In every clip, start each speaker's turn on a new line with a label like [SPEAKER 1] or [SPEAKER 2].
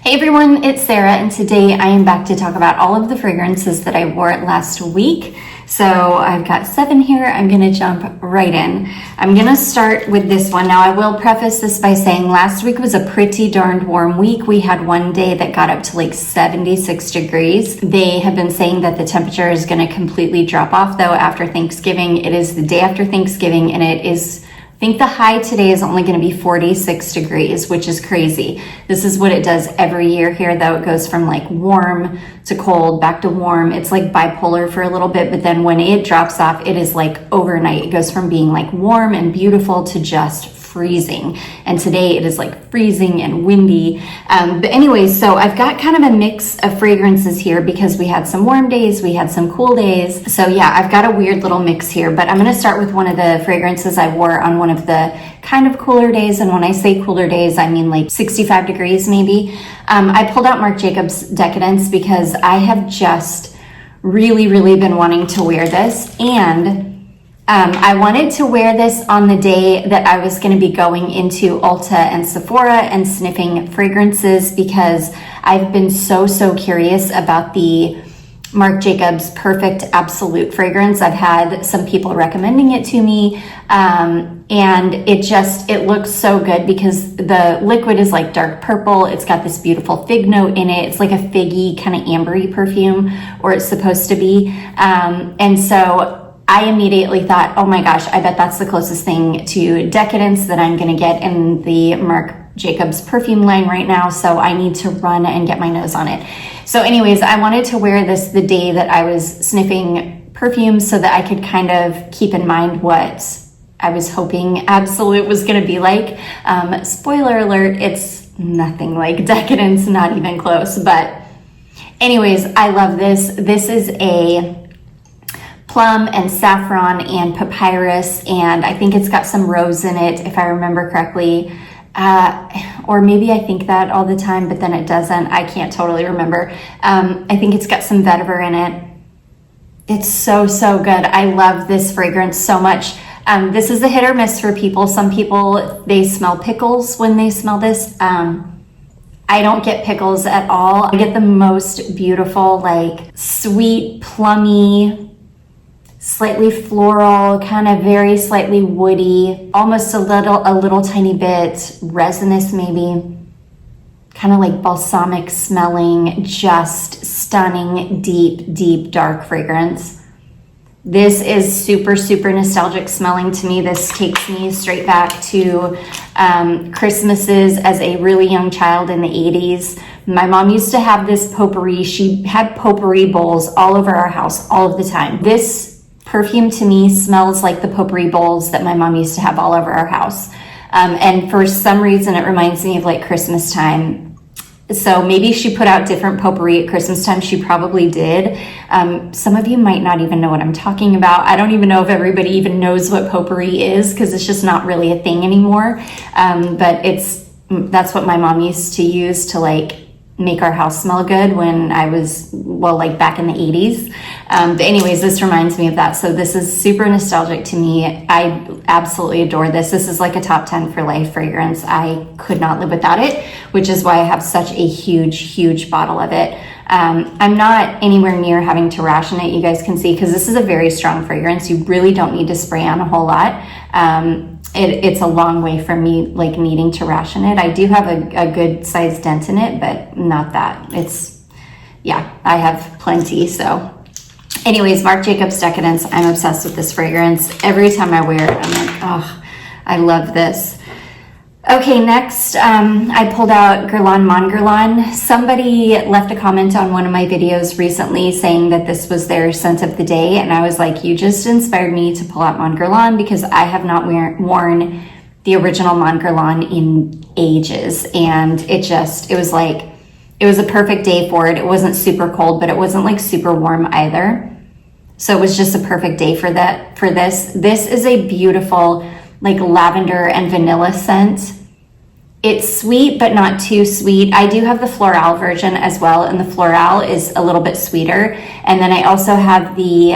[SPEAKER 1] Hey everyone, it's Sarah, and today I am back to talk about all of the fragrances that I wore last week. So I've got 7 here. I'm going to jump right in. I'm going to start with this one. Now I will preface this by saying last week was a pretty darned warm week. We had one day that got up to like 76 degrees. They have been saying that the temperature is going to completely drop off though after Thanksgiving. It is the day after Thanksgiving, and I think the high today is only going to be 46 degrees, which is crazy. This is what it does every year here, though. It goes from like warm to cold, back to warm. It's like bipolar for a little bit, but then when it drops off, it is like overnight. It goes from being like warm and beautiful to just freezing. And today it is like freezing and windy. But anyways, so I've got kind of a mix of fragrances here because we had some warm days, we had some cool days. So yeah, I've got a weird little mix here, but I'm going to start with one of the fragrances I wore on one of the kind of cooler days. And when I say cooler days, I mean like 65 degrees maybe. I pulled out Marc Jacobs Decadence because I have just really been wanting to wear this, and I wanted to wear this on the day that I was going to be going into Ulta and Sephora and sniffing fragrances because I've been so you about the Marc Jacobs Perfect Absolute fragrance. I've had some people recommending it to me, and it looks so good because the liquid is like dark purple. It's got this beautiful fig note in it. It's like a figgy kind of ambery perfume, or it's supposed to be, and so I immediately thought, oh my gosh, I bet that's the closest thing to Decadence that I'm going to get in the Marc Jacobs perfume line right now. So I need to run and get my nose on it. So anyways, I wanted to wear this the day that I was sniffing perfumes so that I could kind of keep in mind what I was hoping Absolute was going to be like. Spoiler alert, it's nothing like Decadence, not even close. But anyways, I love this. This is a plum and saffron and papyrus, and I think it's got some rose in it if I remember correctly, or maybe I think that all the time but then it doesn't. I can't totally remember. I think it's got some vetiver in it. It's so good. I love this fragrance so much. This is a hit or miss for people. Some people, they smell pickles when they smell this. I don't get pickles at all. I get the most beautiful, like sweet, plummy, slightly floral, kind of very slightly woody, almost a little tiny bit resinous maybe, kind of like balsamic smelling, just stunning, deep, dark fragrance. This is super nostalgic smelling to me. This takes me straight back to Christmases as a really young child in the 80s. My mom used to have this potpourri. She had potpourri bowls all over our house all of the time. This perfume to me smells like the potpourri bowls that my mom used to have all over our house. And for some reason, it reminds me of like Christmas time. So maybe she put out different potpourri at Christmas time. She probably did. Some of you might not even know what I'm talking about. I don't even know if everybody even knows what potpourri is because it's just not really a thing anymore. But that's what my mom used to use to like make our house smell good when I was, well, like back in the 80s. But anyways, this reminds me of that. So this is super nostalgic to me. I absolutely adore this. This is like a top 10 for life fragrance. I could not live without it, which is why I have such a huge bottle of it. I'm not anywhere near having to ration it, you guys can see, because this is a very strong fragrance. You really don't need to spray on a whole lot. It's a long way from me like needing to ration it. I do have a good sized dent in it, but not that. I have plenty. So anyways, Marc Jacobs Decadence. I'm obsessed with this fragrance. Every time I wear it, I'm like, oh, I love this. Okay, next, I pulled out Guerlain Mon Guerlain. Somebody left a comment on one of my videos recently saying that this was their scent of the day, and I was like, you just inspired me to pull out Mon Guerlain because I have not worn the original Mon Guerlain in ages, and it was a perfect day for it. It wasn't super cold, but it wasn't like super warm either. So it was just a perfect day for this. This is a beautiful like lavender and vanilla scent. It's sweet, but not too sweet. I do have the Floral version as well, and the Floral is a little bit sweeter. And then I also have the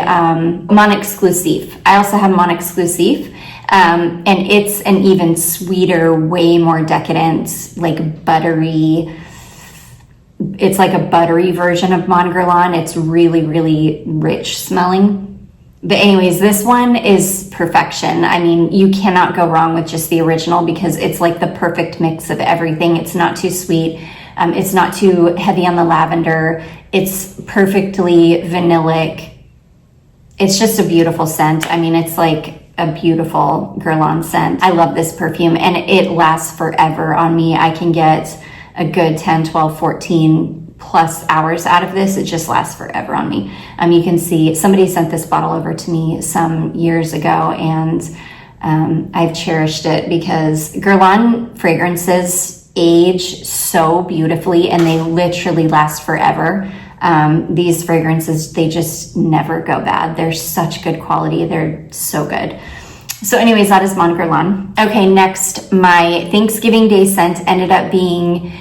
[SPEAKER 1] Mon Exclusive. And it's an even sweeter, way more decadent, like buttery, it's like a buttery version of Mon Guerlain. It's really, really rich smelling. But anyways, this one is perfection. I mean, you cannot go wrong with just the original because it's like the perfect mix of everything. It's not too sweet. It's not too heavy on the lavender. It's perfectly vanillic. It's just a beautiful scent. I mean, it's like a beautiful Guerlain scent. I love this perfume and it lasts forever on me. I can get a good 10, 12, 14 plus hours out of this. It just lasts forever on me. You can see somebody sent this bottle over to me some years ago and I've cherished it because Guerlain fragrances age so beautifully and they literally last forever. These fragrances, they just never go bad. They're such good quality. They're so good. So anyways, that is Mon Guerlain. Okay, next, my Thanksgiving Day scent ended up being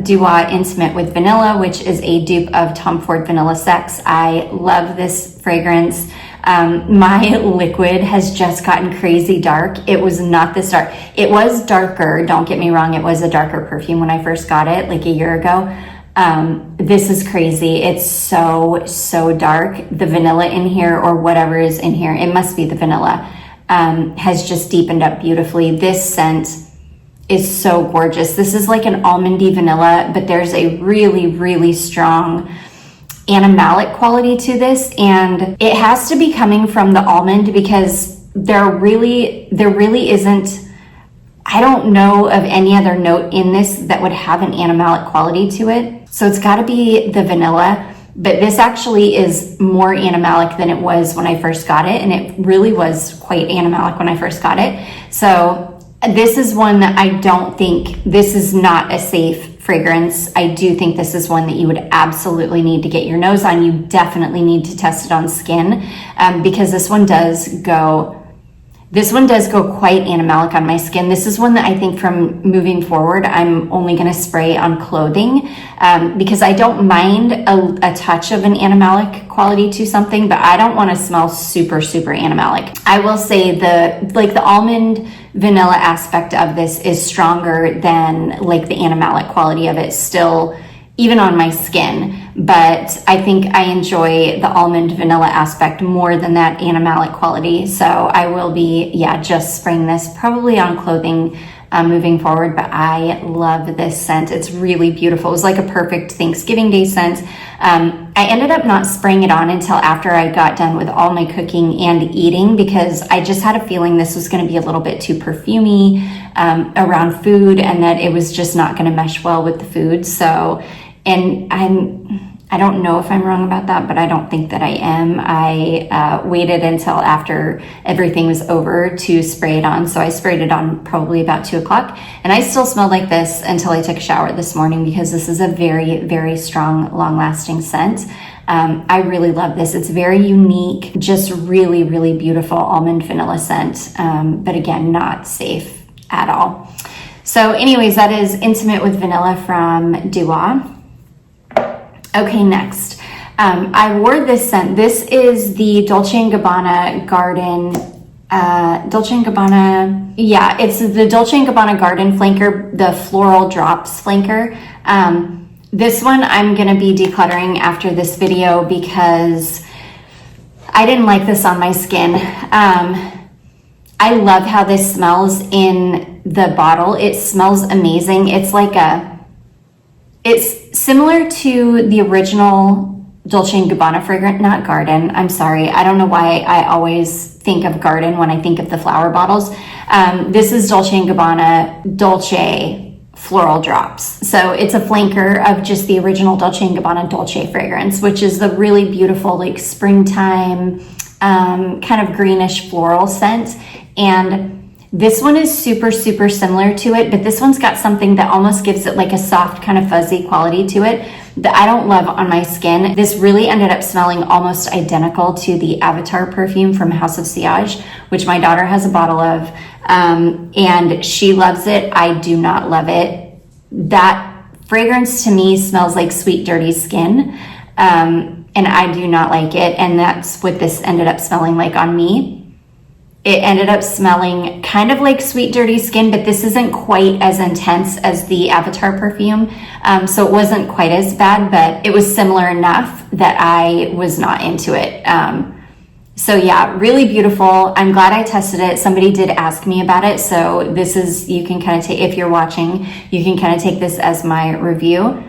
[SPEAKER 1] Duo Intimate with Vanilla, which is a dupe of Tom Ford Vanilla Sex. I love this fragrance. My liquid has just gotten crazy dark. It was not this dark. It was darker, don't get me wrong. It was a darker perfume when I first got it, like a year ago. This is crazy. It's so dark. The vanilla in here, or whatever is in here, it must be the vanilla, has just deepened up beautifully. This scent is so gorgeous. This is like an almondy vanilla, but there's a really, really strong animalic quality to this. And it has to be coming from the almond because there really isn't, I don't know of any other note in this that would have an animalic quality to it. So it's gotta be the vanilla, but this actually is more animalic than it was when I first got it. And it really was quite animalic when I first got it. So this is one that I don't think, this is not a safe fragrance. I do think this is one that you would absolutely need to get your nose on. You definitely need to test it on skin because this one does go quite animalic on my skin. This is one that I think from moving forward, I'm only going to spray on clothing because I don't mind a touch of an animalic quality to something, but I don't want to smell super, super animalic. I will say the almond vanilla aspect of this is stronger than like the animalic quality of it still, even on my skin. But I think I enjoy the almond vanilla aspect more than that animalic quality. So I will be, just spraying this probably on clothing moving forward. But I love this scent. It's really beautiful. It was like a perfect Thanksgiving Day scent. I ended up not spraying it on until after I got done with all my cooking and eating because I just had a feeling this was going to be a little bit too perfumey around food and that it was just not going to mesh well with the food. So, and I don't know if I'm wrong about that, but I don't think that I am. I waited until after everything was over to spray it on. So I sprayed it on probably about 2 o'clock and I still smelled like this until I took a shower this morning because this is a very, very strong, long lasting scent. I really love this. It's very unique, just really, really beautiful almond vanilla scent. But again, not safe at all. So anyways, that is Intimate with Vanilla from Duo. Okay, next. I wore this scent. This is the Dolce & Gabbana Garden, Dolce & Gabbana, it's the Dolce & Gabbana Garden Flanker, the Floral Drops Flanker. This one I'm going to be decluttering after this video because I didn't like this on my skin. I love how this smells in the bottle. It smells amazing. It's similar to the original Dolce & Gabbana fragrance, not Garden. I'm sorry. I don't know why I always think of Garden when I think of the flower bottles. This is Dolce & Gabbana Dolce Floral Drops. So it's a flanker of just the original Dolce & Gabbana Dolce fragrance, which is the really beautiful like springtime kind of greenish floral scent. And this one is super, super similar to it, but this one's got something that almost gives it like a soft kind of fuzzy quality to it that I don't love on my skin. This really ended up smelling almost identical to the Avatar perfume from House of Sillage, which my daughter has a bottle of, and she loves it. I do not love it. That fragrance to me smells like sweet, dirty skin, and I do not like it, and that's what this ended up smelling like on me. it ended up smelling kind of like Sweet Dirty Skin, but this isn't quite as intense as the Avatar perfume. So it wasn't quite as bad, but it was similar enough that I was not into it. So yeah, really beautiful. I'm glad I tested it. Somebody did ask me about it. So this is, you can kind of take, if you're watching, you can kind of take this as my review.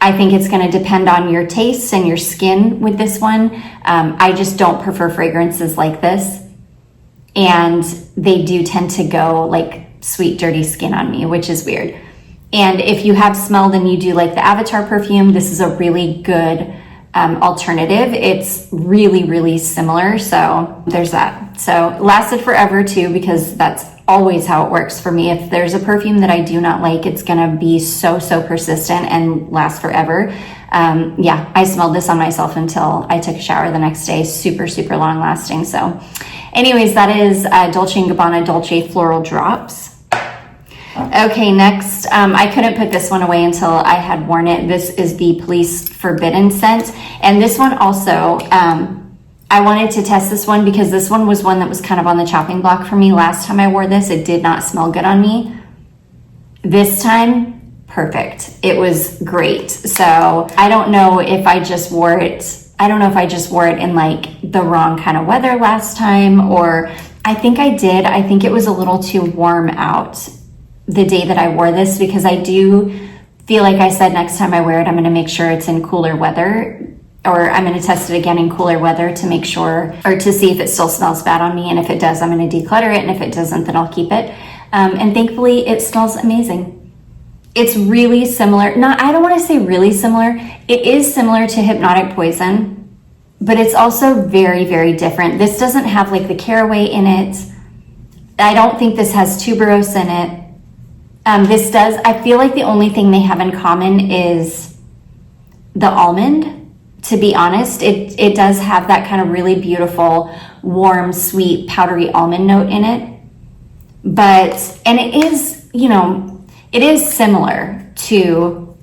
[SPEAKER 1] I think it's going to depend on your tastes and your skin with this one. I just don't prefer fragrances like this. And they do tend to go like Sweet Dirty Skin on me, which is weird. And if you have smelled and you do like the Avatar perfume, this is a really good alternative. It's really, really similar. So there's that. So it lasted forever too, because that's always how it works for me. If there's a perfume that I do not like, it's going to be so persistent and last forever. Yeah, I smelled this on myself until I took a shower the next day. Super long lasting. So anyways, that is Dolce & Gabbana Dolce Floral Drops. Okay, next, I couldn't put this one away until I had worn it. This is the Police Forbidden scent. And this one also, I wanted to test this one because this one was one that was kind of on the chopping block for me. Last time I wore this, it did not smell good on me. This time, perfect. It was great. So I don't know if I just wore it. I don't know if I just wore it in like the wrong kind of weather last time, or I think I did. I think it was a little too warm out the day that I wore this, because I do feel like I said next time I wear it, I'm going to make sure it's in cooler weather, or I'm going to test it again in cooler weather to make sure, or to see if it still smells bad on me. And if it does, I'm going to declutter it. And if it doesn't, then I'll keep it. And thankfully it smells amazing. It's really similar. I don't want to say really similar. It is similar to Hypnotic Poison, but it's also very different. This doesn't have like the caraway in it. I don't think this has tuberose in it. This does. I feel like the only thing they have in common is the almond, to be honest. It does have that kind of really beautiful, warm, sweet, powdery almond note in it. But, and it is, you know, it is similar to,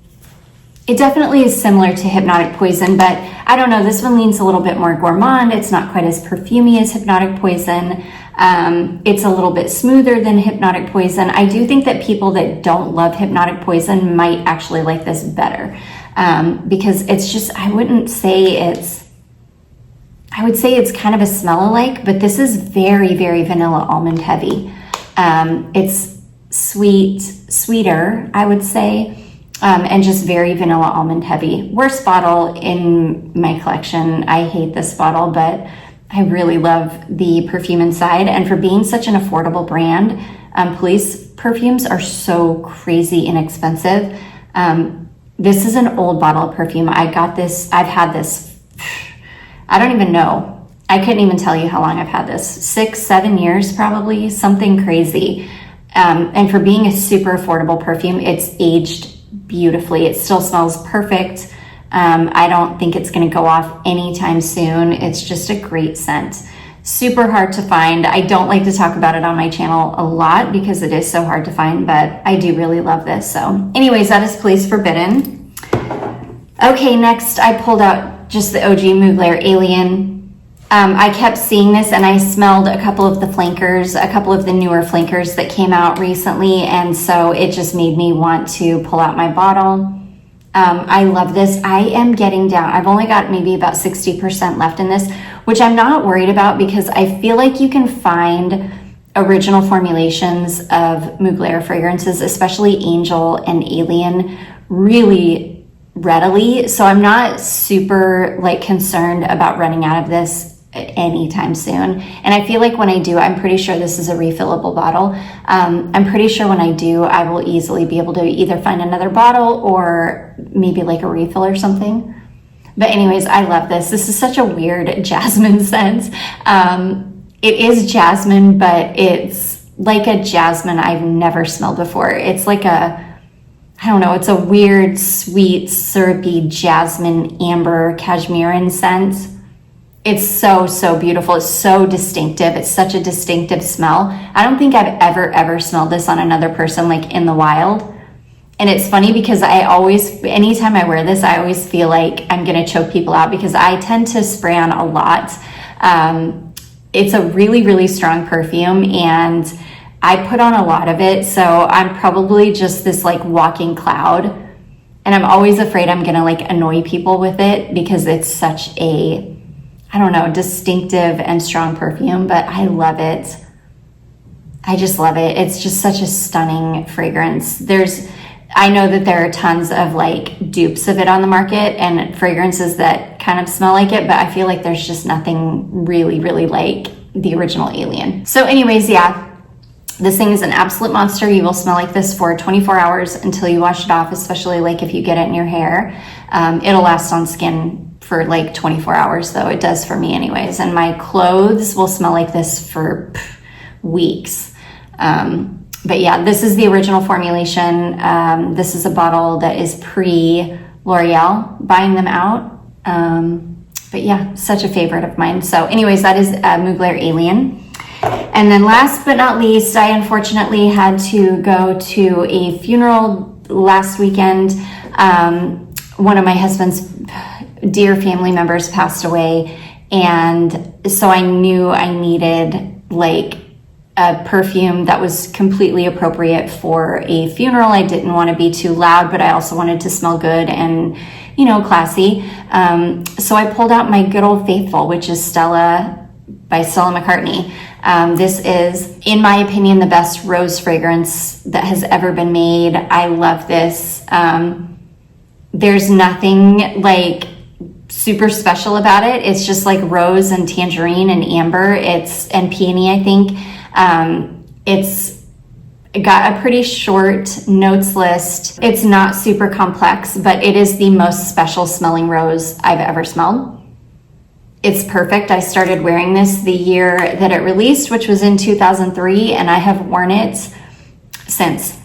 [SPEAKER 1] it definitely is similar to Hypnotic Poison, but I don't know, this one leans a little bit more gourmand. It's not quite as perfumey as Hypnotic Poison. It's a little bit smoother than Hypnotic Poison. I do think that people that don't love Hypnotic Poison might actually like this better, because it's just, I would say it's kind of a smell-alike, but this is very vanilla almond heavy. It's sweeter, I would say, and just very vanilla almond heavy. Worst bottle in my collection. I hate this bottle, but I really love the perfume inside. And for being such an affordable brand, Police perfumes are so crazy inexpensive. This is an old bottle of perfume. I got this, I've had this, I don't even know. I couldn't even tell you how long I've had this. 6-7 years probably, something crazy. And for being a super affordable perfume, it's aged beautifully. It still smells perfect. I don't think it's going to go off anytime soon. It's just a great scent. Super hard to find. I don't like to talk about it on my channel a lot because it is so hard to find, but I do really love this. So anyways, that is Police Forbidden. Okay, next I pulled out just the OG Mugler Alien. I kept seeing this and I smelled a couple of the flankers, a couple of the newer flankers that came out recently, and so it just made me want to pull out my bottle. I love this. I am getting down. I've only got maybe about 60% left in this, which I'm not worried about because I feel like you can find original formulations of Mugler fragrances, especially Angel and Alien, really readily. So I'm not super concerned about running out of this anytime soon. And I feel like when I do, I'm pretty sure this is a refillable bottle. I'm pretty sure when I do, I will easily be able to either find another bottle or maybe like a refill or something. But anyways, I love this. This is such a weird jasmine scent. It is jasmine, but it's like a jasmine I've never smelled before. It's like I don't know, it's a weird, sweet, syrupy jasmine, amber, cashmerean scent. It's so beautiful. It's so distinctive. It's such a distinctive smell. I don't think I've ever smelled this on another person like in the wild. And it's funny because anytime I wear this, I always feel like I'm going to choke people out because I tend to spray on a lot. it's a really, really strong perfume, and I put on a lot of it, so I'm probably just this like walking cloud, and I'm always afraid I'm gonna like annoy people with it because it's such a, I don't know, distinctive and strong perfume, but I love it. I just love it. It's just such a stunning fragrance. I know that there are tons of like dupes of it on the market and fragrances that kind of smell like it, but I feel like there's just nothing really, really like the original Alien. So anyways, yeah, this thing is an absolute monster. You will smell like this for 24 hours until you wash it off, especially like if you get it in your hair. It'll last on skin for like 24 hours though. It does for me anyways. And my clothes will smell like this for weeks. But yeah, this is the original formulation. This is a bottle that is pre-L'Oreal buying them out. But yeah, such a favorite of mine. So anyways, that is Mugler Alien. And then last but not least, I unfortunately had to go to a funeral last weekend. One of my husband's dear family members passed away. And so I knew I needed like a perfume that was completely appropriate for a funeral. I didn't want to be too loud, but I also wanted to smell good and, you know, classy. So I pulled out my good old faithful, which is Stella by Stella McCartney. This is, in my opinion, the best rose fragrance that has ever been made. I love this. There's nothing like super special about it. It's just like rose and tangerine and amber. And peony, I think. It's got a pretty short notes list. It's not super complex, but it is the most special smelling rose I've ever smelled. It's perfect. I started wearing this the year that it released, which was in 2003, and I have worn it since.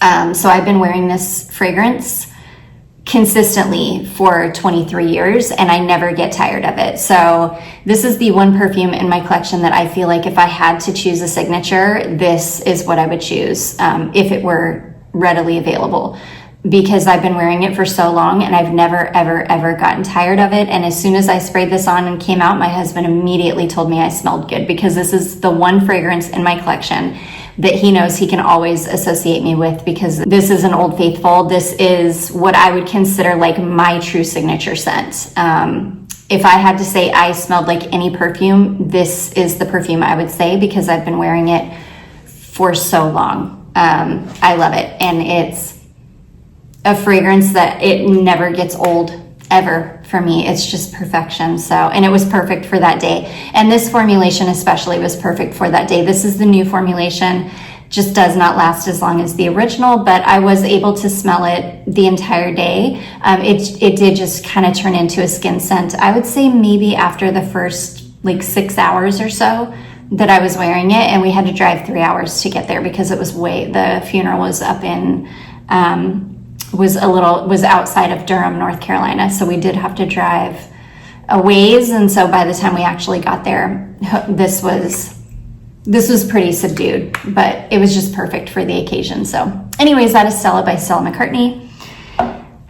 [SPEAKER 1] So I've been wearing this fragrance consistently for 23 years, and I never get tired of it. So this is the one perfume in my collection that I feel like if I had to choose a signature, this is what I would choose if it were readily available, because I've been wearing it for so long and I've never, ever, ever gotten tired of it. And as soon as I sprayed this on and came out, my husband immediately told me I smelled good, because this is the one fragrance in my collection that he knows he can always associate me with, because this is an Old Faithful. This is what I would consider like my true signature scent. If I had to say I smelled like any perfume, this is the perfume I would say, because I've been wearing it for so long. I love it. And it's a fragrance that it never gets old, ever, for me. It's just perfection. So, and it was perfect for that day. And this formulation especially was perfect for that day. This is the new formulation, just does not last as long as the original, but I was able to smell it the entire day. It did just kind of turn into a skin scent. I would say maybe after the first like 6 hours or so that I was wearing it, and we had to drive 3 hours to get there because it was the funeral was up in, was outside of Durham, North Carolina. So we did have to drive a ways. And so by the time we actually got there, this was pretty subdued, but it was just perfect for the occasion. So anyways, that is Stella by Stella McCartney.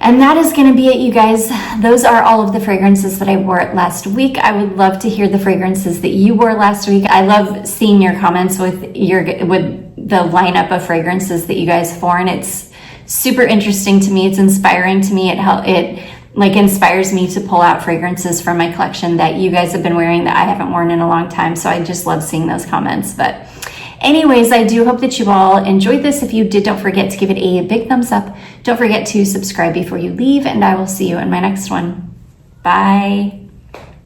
[SPEAKER 1] And that is going to be it, you guys. Those are all of the fragrances that I wore last week. I would love to hear the fragrances that you wore last week. I love seeing your comments with the lineup of fragrances that you guys wore, and it's super interesting to me. It's inspiring to me. It like inspires me to pull out fragrances from my collection that you guys have been wearing that I haven't worn in a long time. So I just love seeing those comments. But anyways, I do hope that you all enjoyed this. If you did, don't forget to give it a big thumbs up. Don't forget to subscribe before you leave, and I will see you in my next one. Bye.